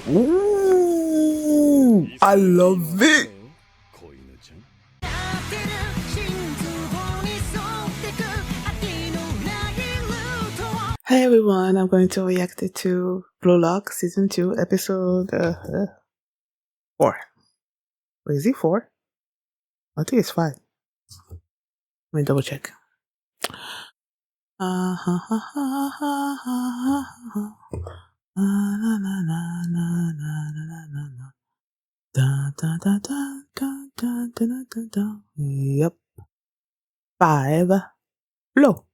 Ooh, I love it. Hey everyone, I'm going to react to Blue Lock Season 2 episode 4. Wait, is it 4? I think it's 5. Let me double check. Yep. 5. Low.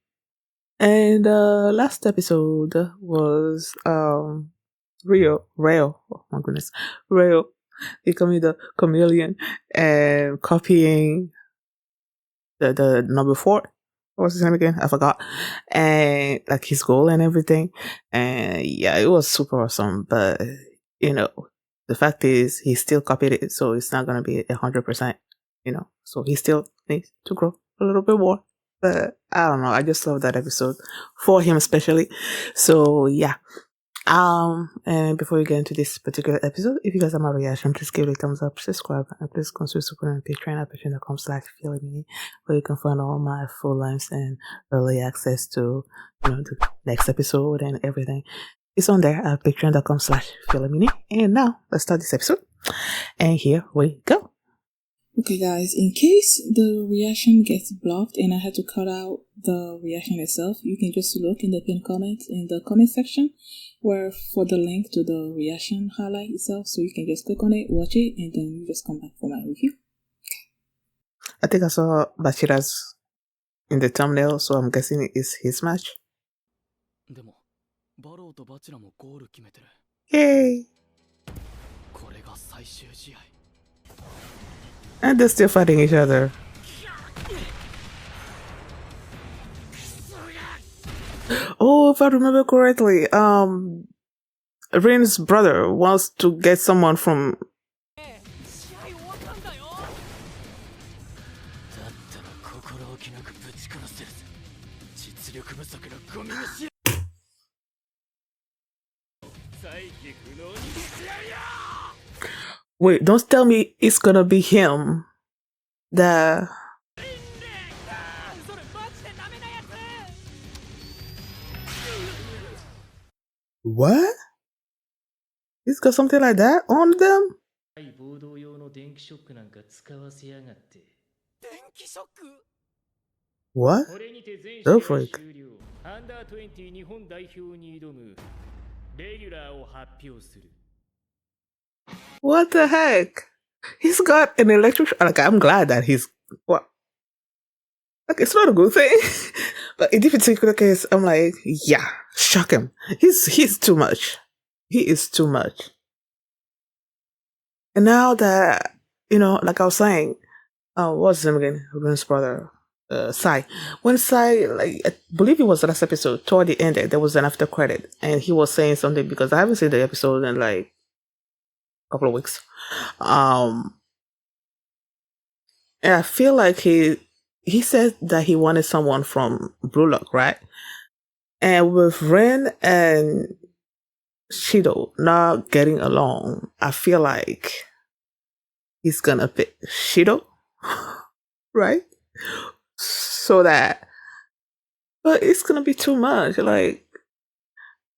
And last episode was Reo, oh my goodness, Reo becoming the chameleon and copying the number 4. What's his name again? I forgot. And like his goal and everything. And yeah, it was super awesome. But you know, the fact is he still copied it, so it's not gonna be 100%. You know, so he still needs to grow a little bit more. But I don't know. I just love that episode for him especially. So yeah. And before we get into this particular episode, if you guys have my reaction, please give it a thumbs up, subscribe, and please consider supporting on Patreon at patreon.com/feelingmini, where you can find all my full lengths and early access to the next episode and everything. It's on there at patreon.com/feelingmini. And now let's start this episode. And here we go. Okay guys, in case the reaction gets blocked and I had to cut out the reaction itself, you can just look in the pinned comment in the comment section where for the link to the reaction highlight itself, so you can just click on it, watch it, and then you just come back for my review. I think I saw Bachira's in the thumbnail, so I'm guessing it's his match. Yay! And they're still fighting each other. Oh, if I remember correctly, Rin's brother wants to get someone from... Wait, don't tell me it's gonna be him. What? He's got something like that on them? What? The freak. What the heck? He's got an electric... Like, I'm glad that he's... What? Like, it's not a good thing. But in this particular case, I'm like, yeah, shock him. He's too much. He is too much. And now that, like I was saying, what's his name again? Rin's brother, Sai. When Sai, like, I believe it was the last episode, toward the end, there was an after credit. And he was saying something, because I haven't seen the episode in like couple of weeks, and I feel like he said that he wanted someone from Blue Lock, right? And with Rin and Shidou not getting along, I feel like he's gonna pick Shidou, right? So that, but it's gonna be too much. Like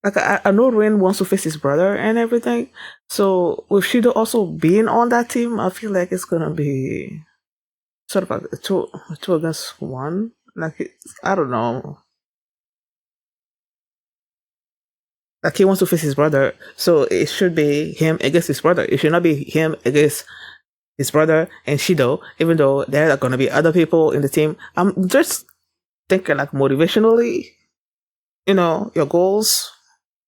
I know Rin wants to face his brother and everything. So with Shidou also being on that team, I feel like it's gonna be sort of like a two against one. Like, I don't know. Like, he wants to face his brother, so it should be him against his brother. It should not be him against his brother and Shidou, even though there are gonna be other people in the team. I'm just thinking, like, motivationally, your goals.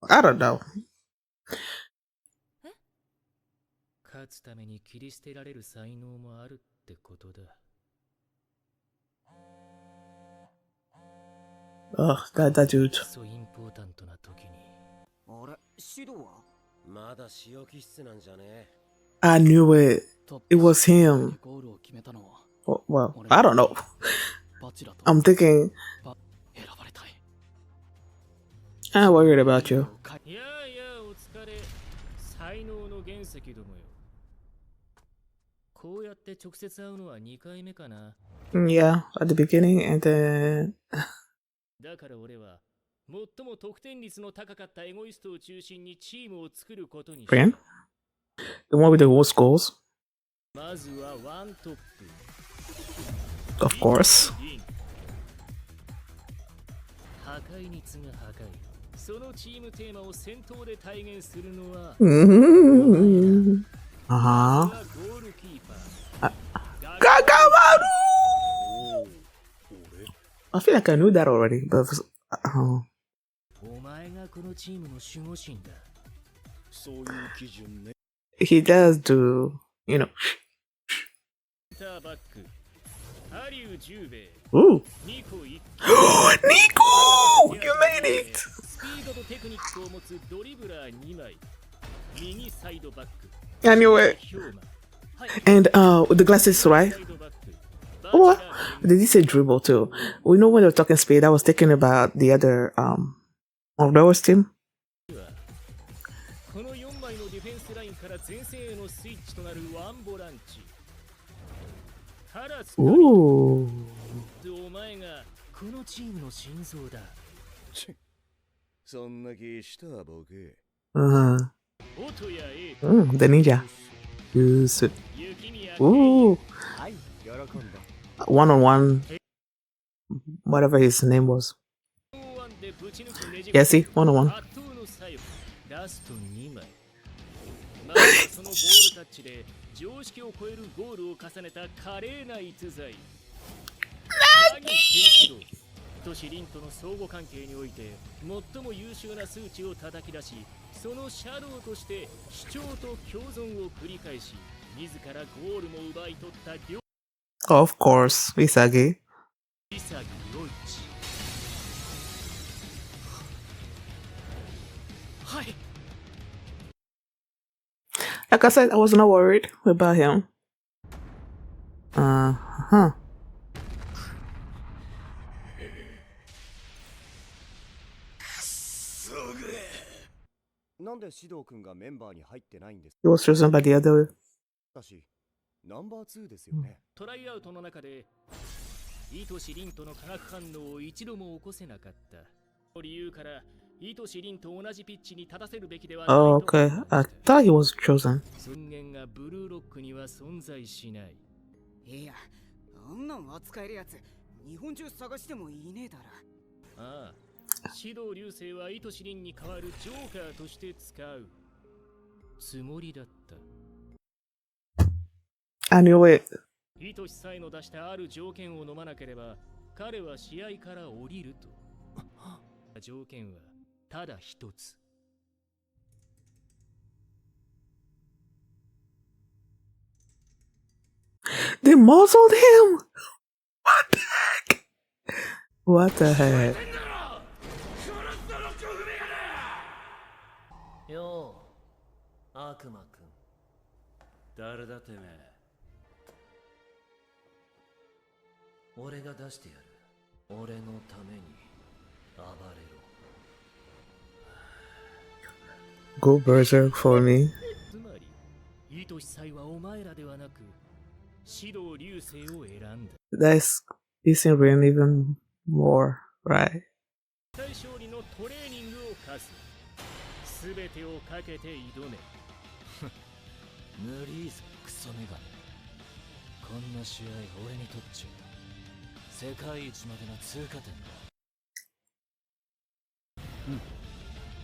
I don't know. Oh, that dude. I knew it. It was him. Well, I don't know. I'm thinking... I'm worried about you. いやいやお疲れ。才能の原石どもよ。こうやって直接会うのは2回目かな。Yeah, at the beginning and then だから俺は最も得点率の高かったエゴイストを中心にチームを作ることにした。 Rin, the one with the most goals, まずはワントップ。 of course. 破壊に次ぐ破壊。そのチームテーマを戦闘で体現するのは Uh-huh. ゴールキーパー。 Gagamaru! I feel like I knew that already, but お前がこのチームの守護神だ。そういう基準ね。 he does do, you know. ターバック。ハリュー10兵衛。 Ooh. ニコ1。 Niko! You made it! スピードとテクニックを持つドリブラー2枚。右サイドバック。 I knew it. ヒョウマ。 And with the glasses, right? サイドバック。 Oh, what? Did he say dribble too? We know when they were talking speed, I was thinking about the other of those team. この4枚のディフェンスラインから前線へのスイッチとなるワンボランチ。ただ使い Ooh. お前がこのチームの心臓だ。そんな気したボケ。 Uh-huh. 音や A The ninja. Yes. 雪宮 Ooh. はい、喜んだ。 One-on-one. Whatever his name was. 1でぶち抜くねじ Yeah, see? One-on-one. 圧倒の左右ラスト2枚。まずはそのボールタッチで常識を超えるゴールを重ねた華麗な逸材。何選手と都市凛との相互関係において最も優秀な数値を叩き出し、そのシャドウとして主張と共存を繰り返し、自らゴールも奪い取った両 Of course, Isagi. 潔良一。はい。 Like I said, I was not worried about him. Uh-huh. なんでシドウ君がメンバーに入ってないんです He was chosen by the other. かし、ナンバー2ですよね。トライアウトの中でイトシリンとの化学反応を一度も起こせなかった。理由からイトシリンと同じピッチに立たせるべきではない Oh, と okay. I thought he was chosen. 尊厳がブルーロックには存在しない。いや、あんなん扱えるやつ、日本中探してもいねえだろ。ああ、シドウ流星はイトシリンに代わるジョーカーとして使うつもりだった。 I knew it. イトシさえの出したある条件を飲まなければ彼は試合から降りると。条件はただ一つ。 They muzzled him! What the heck? What the heck? よう、悪魔くん。誰だてめえ。俺が出してやる。俺のために暴れろ。 Go berserk for me. つまり、イトシサイはお前らではなく、シドウ流星を選んだ。 That's Isagi and Rin even more, right? 対勝利のトレーニングを課す。すべてをかけて挑め。無理ぞ、クソメガネ。こんな試合、俺にとっちゃ世界一までの通過点だ。うん、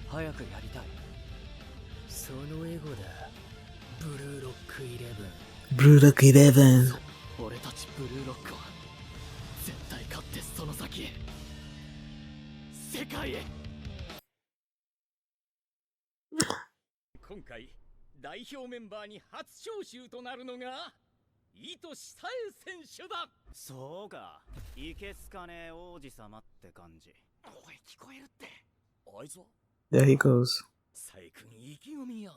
早くやりたい。そのエゴだ、ブルーロックイレブン。 Blue Look 11. 俺たちブルーロックは絶対勝ってその先へ、世界へ。今回代表メンバーに初招集となるのがイトシサエ選手だ。そうか、いけすかねえ王子様って感じ。おい、聞こえるって。あいつは There he goes. サイ君意気込みや。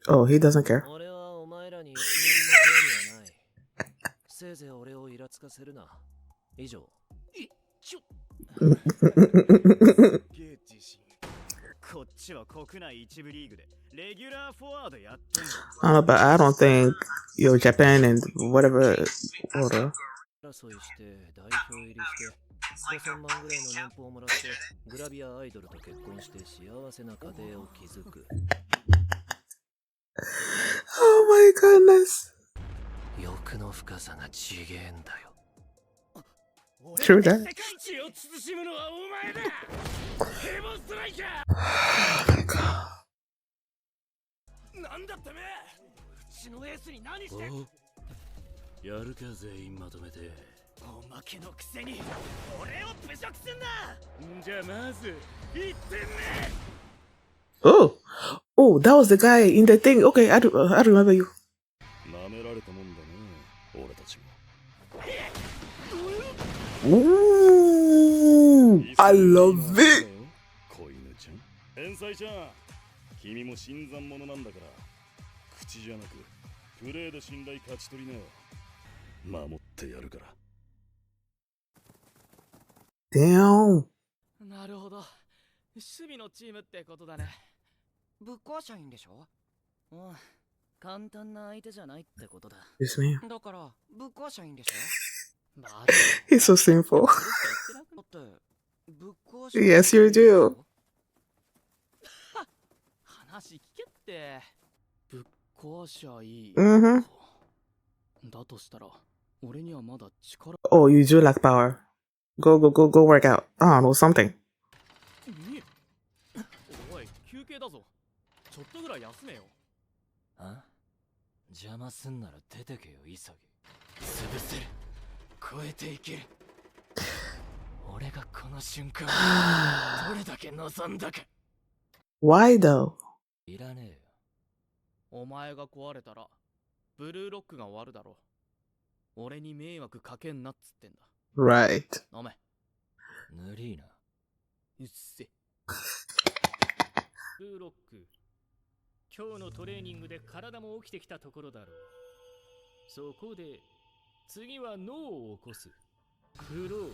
Oh, he doesn't care. 俺はお前らに一ミリも興味はない。せいぜい俺をイラつかせるな。以上。すっげえ自信。ちは国内一部リーグでレギュラーフォワードやってんだ。 But I don't think Japan and whatever order. 争いして代表入りして5000万ぐらいの年俸をもらってグラビアアイドルと結婚して幸せな家庭を築く。 Oh my goodness. 欲の深さがちげえんだよ。 True that. 世界一を慎むのはお前だ。ヘボストライカー。なんだってめえ、うちのエースに何して。やるか全員まとめて。おまけのくせに俺を侮辱すんな。じゃあまず1点目。 Oh, that was the guy in the thing. Okay, I remember you. 舐められたもんだね、俺たちも。 Ooh, I love it. 子犬ちゃん、天才ちゃん、君も新参者なんだから口じゃなくプレーで信頼勝ち取りな。守ってやるから。 Damn. なるほど、守備のチームってことだね。ぶっ壊しゃいいんでしょ。うん、簡単な相手じゃないってことだ。 This man. だからぶっ壊しゃいいんでしょ。 He's so simple. だってぶっ壊し Yes, you do. 話聞けって。ぶっ壊しゃいい。 Mm-hmm. だとしたら俺にはまだ力。 Oh, you do lack power. Go work out. I don't know, something. おい、休憩だぞ。ちょっとぐらい休めよ。あ？邪魔すんなら出てけよ、潔。潰せる。超えていける。俺がこの瞬間どれだけ望んだか。 Why though? いらねえよ。お前が壊れたらブルーロックが終わるだろう。俺に迷惑かけんなっつってんだ。 Right. 飲め。ぬりーな。うっせ。ブルーロック、今日のトレーニングで体も起きてきたところだろう。そこで次は脳を起こす。フロー。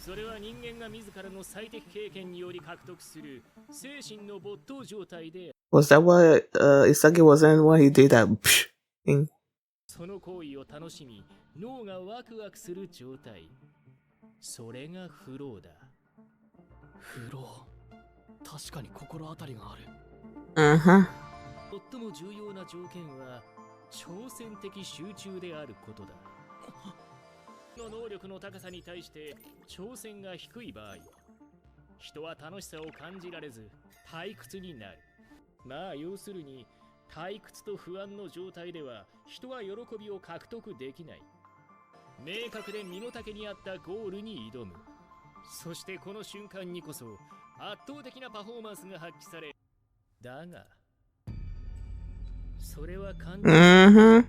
それは人間が自らの最適経験により獲得する精神の没頭状態で。 Was that what Isagi was in when he did that thing? その行為を楽しみ、脳がワクワクする状態。それがフローだ。フロー。確かに心当たりがある。Uh-huh. 最も重要な条件は挑戦的集中であることだ。の能力の高さに対して挑戦が低い場合、人は楽しさを感じられず退屈になる。まあ要するに退屈と不安の状態では人は喜びを獲得できない。明確で身の丈に合ったゴールに挑む。そしてこの瞬間にこそ圧倒的なパフォーマンスが発揮され、だがそれは簡単じゃない。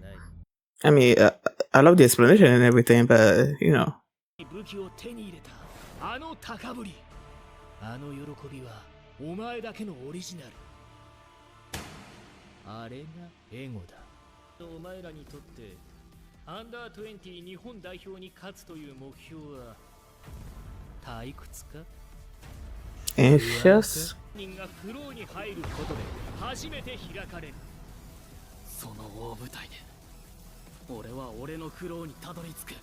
I mean, I love the explanation and everything, but you know. 武器を手に入れたあの高ぶり、あの喜びはお前だけのオリジナル。あれがエゴだ。お前らにとってアンダー20日本代表に勝つという目標は退屈か？ Anxious? 人がフローに入ることで初めて開かれる。その大舞台で俺は俺のフローにたどり着く。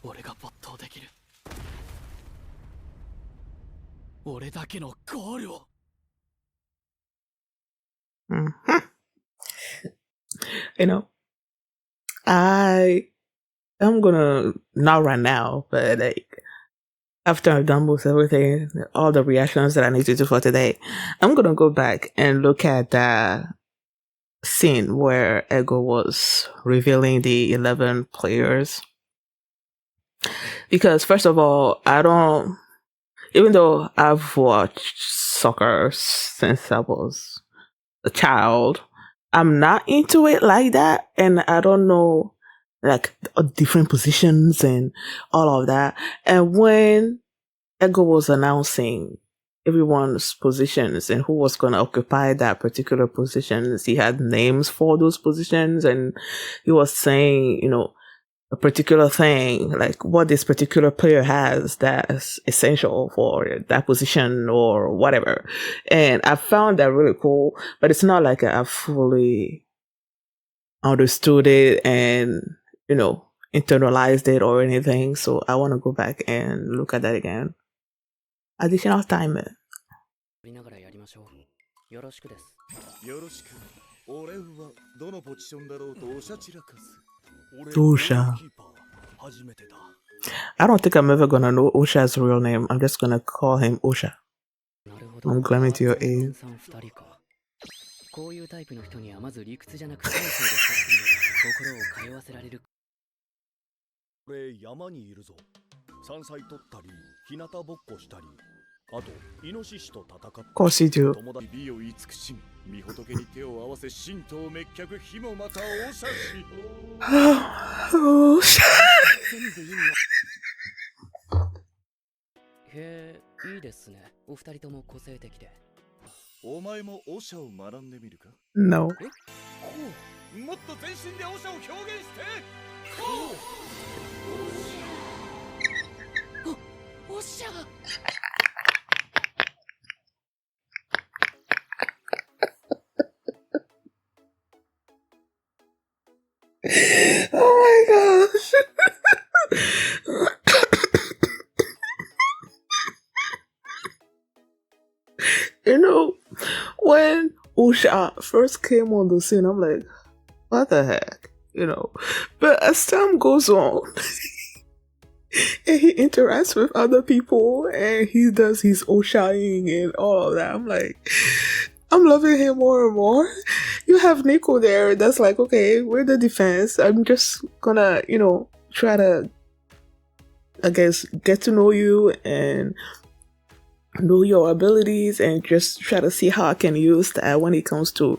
俺が没頭できる。俺だけのゴールを。 Mhm. You know, I'm gonna, not right now, but like after I've done most everything, all the reactions that I need to do for today, I'm gonna go back and look at that scene where Ego was revealing the 11 players. Because first of all, even though I've watched soccer since I was a child, I'm not into it like that, and I don't know like different positions and all of that. And when Ego was announcing everyone's positions and who was going to occupy that particular positions, he had names for those positions, and he was saying, you know, a particular thing, like what this particular player has that's essential for that position or whatever. And I found that really cool, but it's not like I fully understood it and, internalized it or anything. So I want to go back and look at that again. Additional time. りながらやりましょう。よろしくです。よろしく。俺はどのポジションだろうとおしゃ散らかす。Osha. I don't think I'm ever gonna know Osha's real name. I'm just gonna call him Osha. I'm glamming to your aid. こういうタイプの人にはまず理屈じゃなくて感性で心を通わせられる。俺山にいるぞ。山菜取ったり、日向ぼっこしたり、あとイノシシと戦った。Of course you do. 友達美を慈しみ、御仏に手を合わせ神道滅却火もまたおしゃし。Osha. へえ、いいですね。お二人とも個性的で。お前もオシャを学んでみるか No. もっと全身でオシャを表現しておっしゃOh my gosh. When Osha first came on the scene, I'm like, what the heck? But as time goes on, and he interacts with other people, and he does his Oshaing and all of that, I'm like, I'm loving him more and more. You have Niko there that's like, okay, we're the defense. I'm just gonna, try to, I guess, get to know you and know your abilities and just try to see how I can use that when it comes to,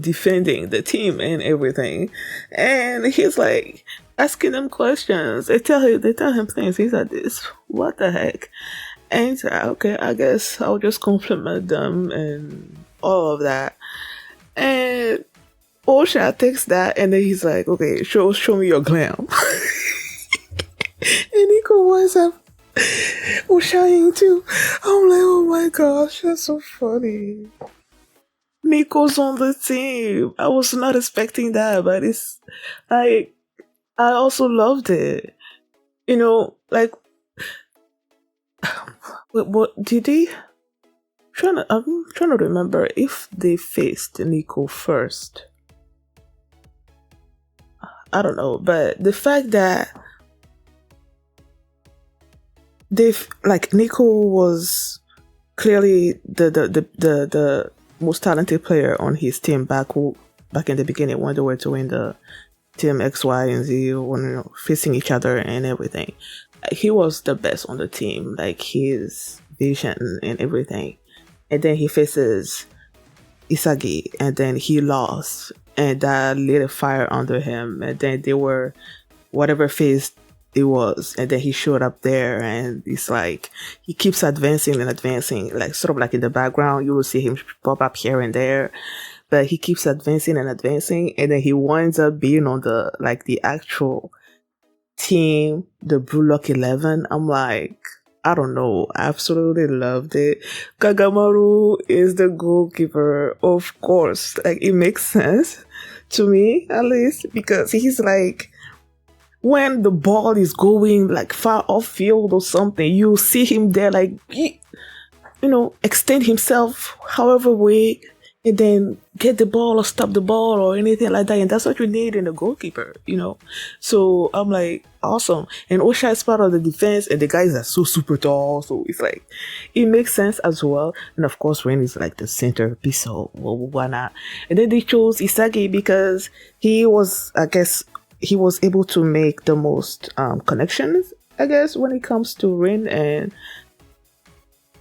defending the team and everything. And he's like asking them questions. They tell him things. He's like, this, what the heck? And he's like, okay, I guess I'll just compliment them and all of that. And Osha takes that and then he's like, okay, show me your glam. And Niko winds up Oshaing too. I'm like, oh my gosh, that's so funny. Niko's on the team. I was not expecting that, but it's like, I also loved it. Like, what did they? I'm trying to remember if they faced Niko first. I don't know, but the fact that Niko was clearly the most talented player on his team back in the beginning when they were doing the team X, Y, and Z, when facing each other and everything. He was the best on the team, like his vision and everything. And then he faces Isagi, and then he lost, and that lit a fire under him. And then they were whatever phase it was, and then he showed up there, and it's like he keeps advancing and advancing, like sort of like in the background you will see him pop up here and there, but he keeps advancing and advancing, and then he winds up being on the actual team, the Blue Lock 11. I'm like, I don't know, I absolutely loved it. Kagamaru is the goalkeeper, of course. Like, it makes sense to me, at least, because he's like, when the ball is going like far off field or something, you see him there, like, extend himself however way, and then get the ball or stop the ball or anything like that. And that's what you need in a goalkeeper, So I'm like, awesome. And Osha is part of the defense, and the guys are so super tall. So it's like, it makes sense as well. And of course, Rin is like the centerpiece, so why not? And then they chose Isagi because he was able to make the most connections, I guess, when it comes to Rin and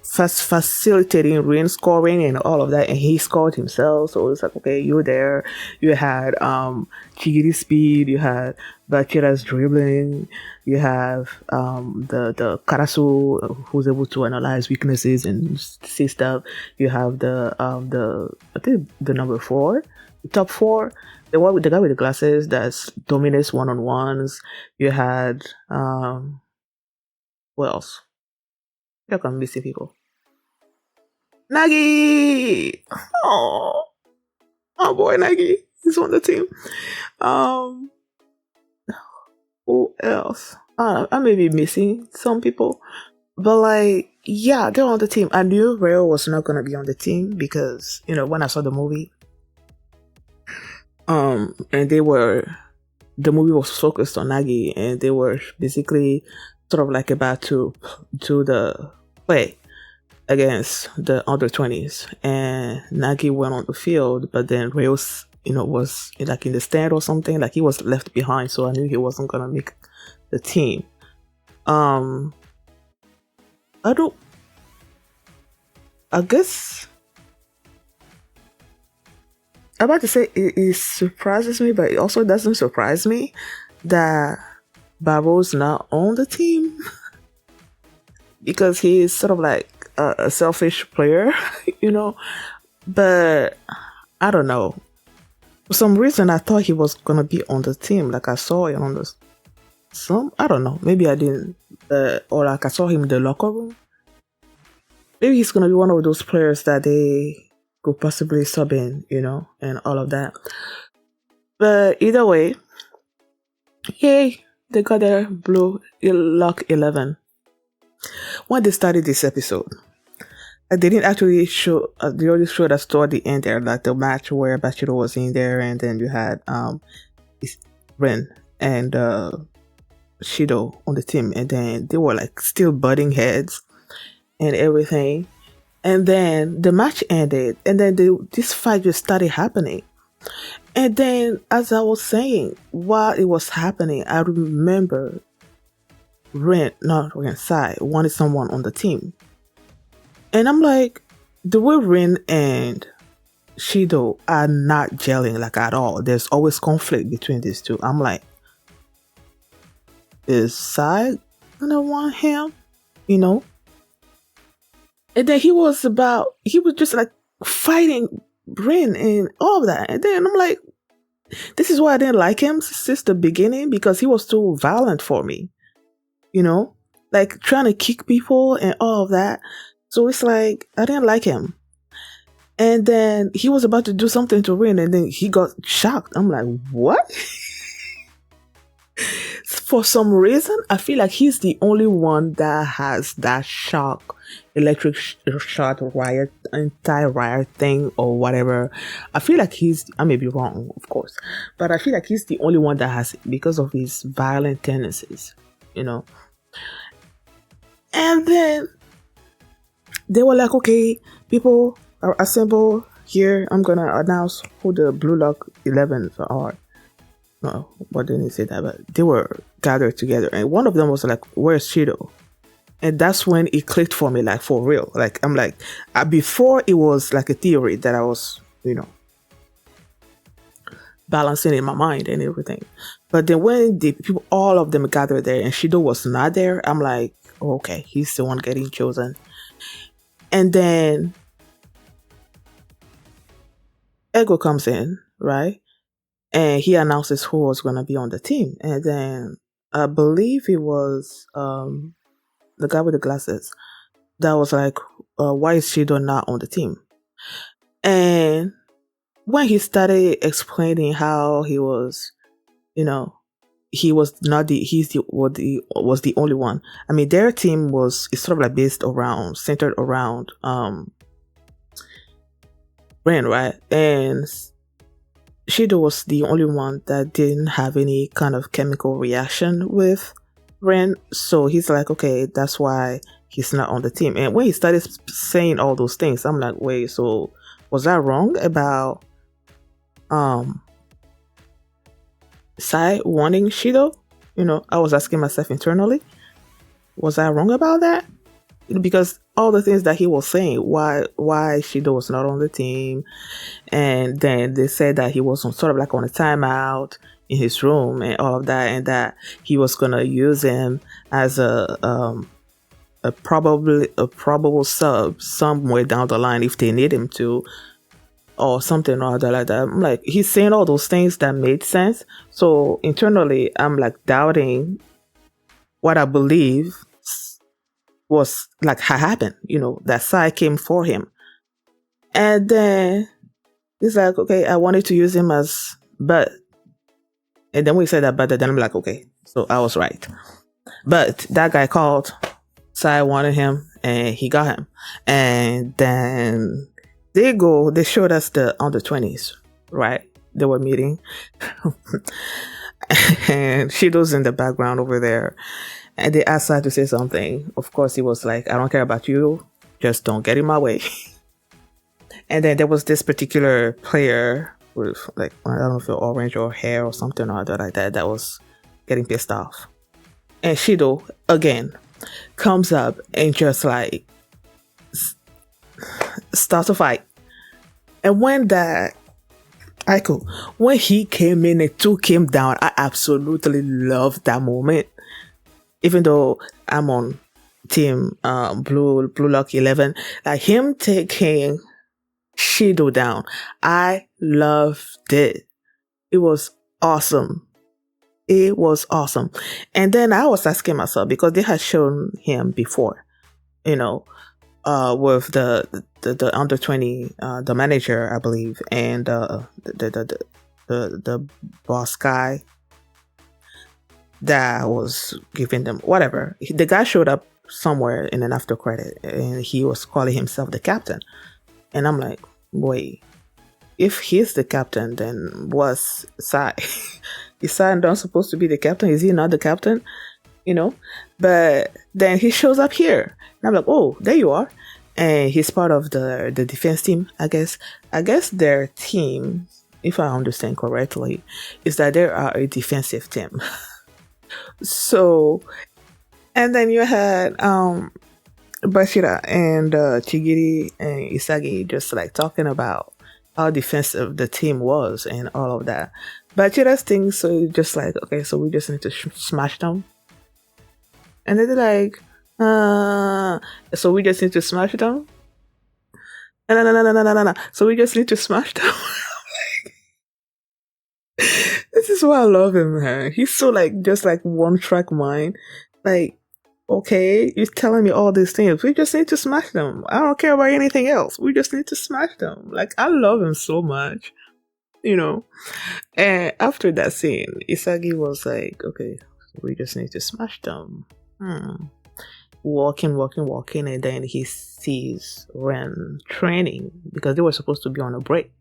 facilitating Rin scoring and all of that, and he scored himself. So it's like, okay, you're there. You had Chigiri's speed, you had Bachira's dribbling, you have the Karasu who's able to analyze weaknesses and see stuff. You have the I think the number 4, top four, the guy with the glasses that's dominates one-on-ones. You had what else? Here come missing people. Nagi! Oh boy, Nagi. He's on the team. Who else? I may be missing some people. But like, yeah, they're on the team. I knew Reo was not gonna be on the team because, when I saw the movie, and the movie was focused on Nagi, and they were basically sort of like about to do the play against the under 20s, and Nagi went on the field, but then Reos, was like in the stand or something, like he was left behind, so I knew he wasn't gonna make the team. I guess I'm about to say it surprises me, but it also doesn't surprise me that Barou's not on the team because he's sort of like a selfish player, but I don't know. For some reason, I thought he was gonna be on the team. Like I saw him on I don't know. Maybe I didn't, or like I saw him in the locker room. Maybe he's gonna be one of those players that they could possibly sub in, and all of that. But either way, yay, they got their blue luck 11. When they started this episode, they didn't actually show. They only showed us toward the end there, like the match where Shidou was in there, and then you had Rin and Shidou on the team, and then they were like still butting heads and everything. And then the match ended, and then this fight just started happening. And then, as I was saying, while it was happening, I remember Sai wanted someone on the team. And I'm like, the way Rin and Shidou are not gelling like at all. There's always conflict between these two. I'm like, is Sai gonna want him? And then he was just like fighting Rin and all of that. And then I'm like, this is why I didn't like him since the beginning, because he was too violent for me. Like trying to kick people and all of that. So it's like, I didn't like him. And then he was about to do something to Rin, and then he got shocked. I'm like, what? For some reason, I feel like he's the only one that has that electric shock riot, anti-riot thing or whatever. I feel like I may be wrong, of course, but I feel like he's the only one that has it because of his violent tendencies, And then they were like, okay, people are assembled here. I'm going to announce who the Blue Lock 11 are. No, but didn't say that, but they were gathered together, and one of them was like, where's Shidou? And that's when it clicked for me, like for real. Like I'm like, before it was like a theory that I was, balancing in my mind and everything. But then when all of them gathered there and Shidou was not there, I'm like, oh, okay, he's the one getting chosen. And then Ego comes in, right? And he announces who was going to be on the team. And then I believe it was the guy with the glasses that was like, why is Shidou not on the team? And when he started explaining how he was, he was not was the only one. I mean, their team is sort of like centered around Rin, right? And Shidou was the only one that didn't have any kind of chemical reaction with Rin. So he's like, okay, that's why he's not on the team. And when he started saying all those things, I'm like, wait, so was I wrong about Sai wanting Shidou? I was asking myself internally, was I wrong about that? Because all the things that he was saying, why Shidou was not on the team, and then they said that he was sort of like on a timeout in his room and all of that, and that he was gonna use him as a probable sub somewhere down the line if they need him to. or something or other like that. I'm like, he's saying all those things that made sense. So internally, I'm like doubting what I believe was like had happened, that Sai came for him. And then he's like, okay, I wanted to use him as but. And then we said that, but then I'm like, okay, so I was right. But that guy called, Sai wanted him, and he got him. And then they showed us the under 20s, right? They were meeting. And Shidou's in the background over there. And they asked Sai to say something. Of course, he was like, I don't care about you. Just don't get in my way. And then there was this particular player with, like, I don't know if it was orange or hair or something or other like that, that was getting pissed off. And Shidou, again, comes up and just like starts a fight. And when that Aiku, when he came in and took him down, I absolutely loved that moment. Even though I'm on team Blue Lock 11, like him taking Shidou down, I loved it. It was awesome. It was awesome. And then I was asking myself, because they had shown him before, with the under 20, the manager, I believe, and the boss guy that was giving them whatever. The guy showed up somewhere in an after credit, and he was calling himself the captain. And I'm like, wait, if he's the captain, then what's Sai? Is Sai not supposed to be the captain? Is he not the captain? But then he shows up here. And I'm like, oh, there you are. And he's part of the defense team, I guess. I guess their team, if I understand correctly, is that they are a defensive team. So, and then you had Bashira and Chigiri and Isagi just like talking about how defensive the team was and all of that. Bashira's thing, so just like, okay, so we just need to smash them. And then they're like, so we just need to smash them? No. So we just need to smash them? This is why I love him, man. He's so like, just like one track mind. Like, okay, you're telling me all these things. We just need to smash them. I don't care about anything else. We just need to smash them. Like, I love him so much, And after that scene, Isagi was like, okay, we just need to smash them. Walking, and then he sees Ren training, because they were supposed to be on a break.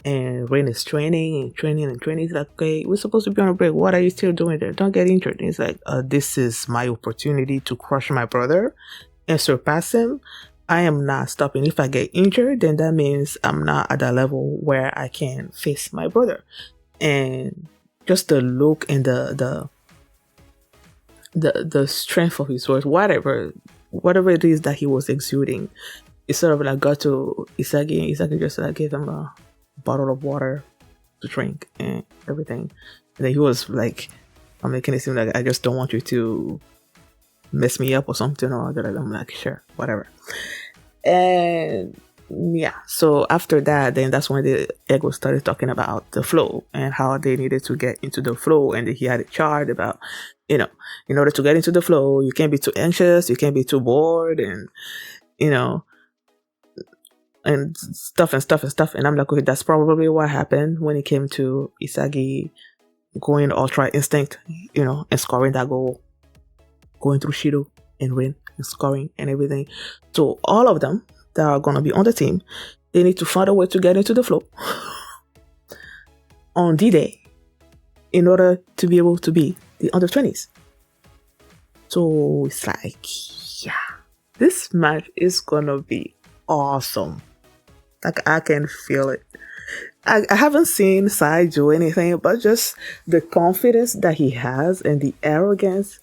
And Ren is training. He's like, okay, we're supposed to be on a break. What are you still doing there? Don't get injured. And he's like, this is my opportunity to crush my brother and surpass him. I am not stopping. If I get injured, then that means I'm not at that level where I can face my brother. And just the look and the strength of his voice, whatever it is that he was exuding, it sort of like got to Isagi, and Isagi just like gave him a bottle of water to drink and everything. And then he was like, I'm making it seem like I just don't want you to mess me up or something or other. I'm like, sure, whatever. And yeah, so after that, then that's when the ego started talking about the flow and how they needed to get into the flow. And he had a chart about, in order to get into the flow, you can't be too anxious, you can't be too bored, and and stuff. And I'm like, okay, that's probably what happened when it came to Isagi going ultra instinct, and scoring that goal, going through Shidou and Rin and scoring and everything. So all of them that are going to be on the team, they need to find a way to get into the flow on D-Day in order to be able to be the under 20s. So it's like, yeah, this match is going to be awesome. Like, I can feel it. I haven't seen Sai do anything, but just the confidence that he has and the arrogance,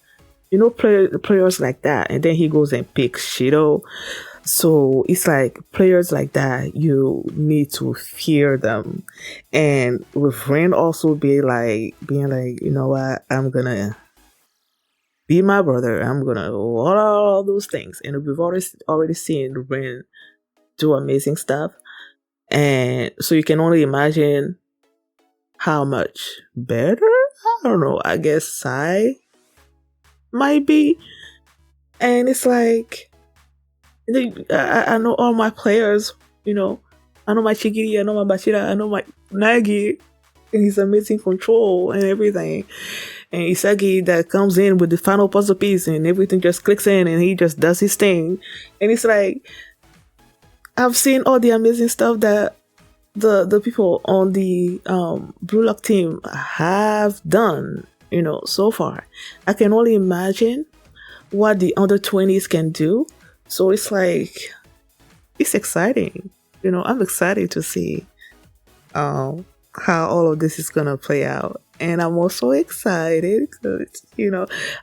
players like that. And then he goes and picks Shidou. So it's like players like that, you need to fear them. And with Rin also being like, you know what, I'm gonna be my brother. I'm gonna all those things. And we've already seen Rin do amazing stuff. And so you can only imagine how much better, I don't know, I guess Sai might be. And it's like, I know all my players, I know my Chigiri, I know my Bashira, I know my Nagi, and his amazing control and everything. And Isagi that comes in with the final puzzle piece and everything just clicks in and he just does his thing. And it's like, I've seen all the amazing stuff that the people on the Blue Lock team have done, so far. I can only imagine what the under 20s can do. So it's like, it's exciting. I'm excited to see how all of this is gonna play out. And I'm also excited because,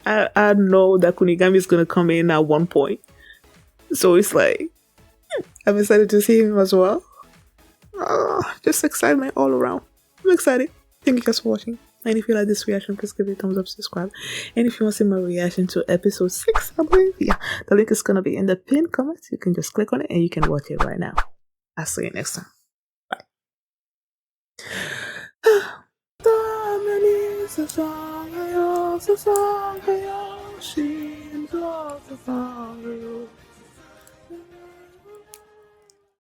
I know that Kunigami is gonna come in at one point. So it's like, I'm excited to see him as well. Just excitement all around. I'm excited. Thank you guys for watching. And if you like this reaction, please give it a thumbs up, subscribe. And if you want to see my reaction to episode 6, I believe, the link is going to be in the pinned comments. You can just click on it and you can watch it right now. I'll see you next time. Bye.